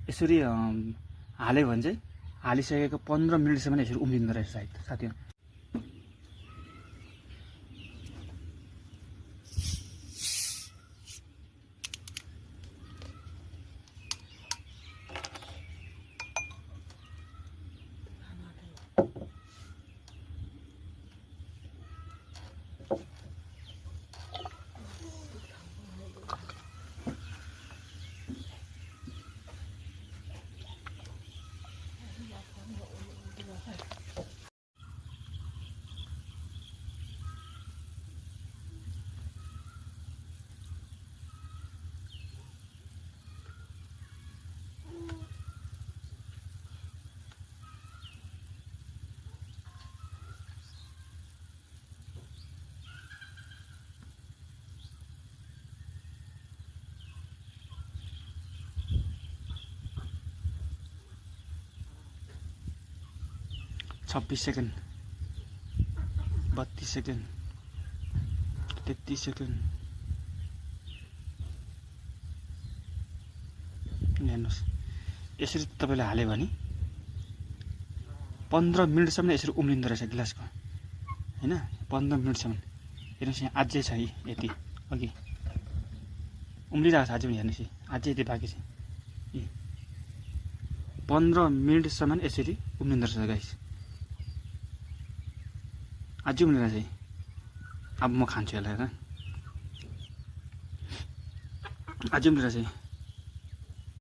यसरी हाल्यो भने चाहिँ हालिसकेको 15 मिनेटसम्म यसरी उम्लिँदो रहेछ साथीहरु। छब्बीस सेकेन्ड, 32 सेकेन्ड, 33 सेकेन्ड। हेर्नुहोस्, यसरी तपाईले हाल्यो भने 15 मिनेटसम्म यसरी उम्लिँदो रहेछ गिलासको, हैन? 15 मिनेटसम्म। हेर्नुहोस् यहाँ अझै छ, यति अघि उम्लिरहेको छ अझै पनि। हेर्नुहोस् अझै यति बाँकी छ। 15 मिनेटसम्म यसरी उम्लिँदो रहेछ गाइस। अझै उम्लिरहेछ। अब म खान्छु यसलाई, अझै उम्लिरहेछ।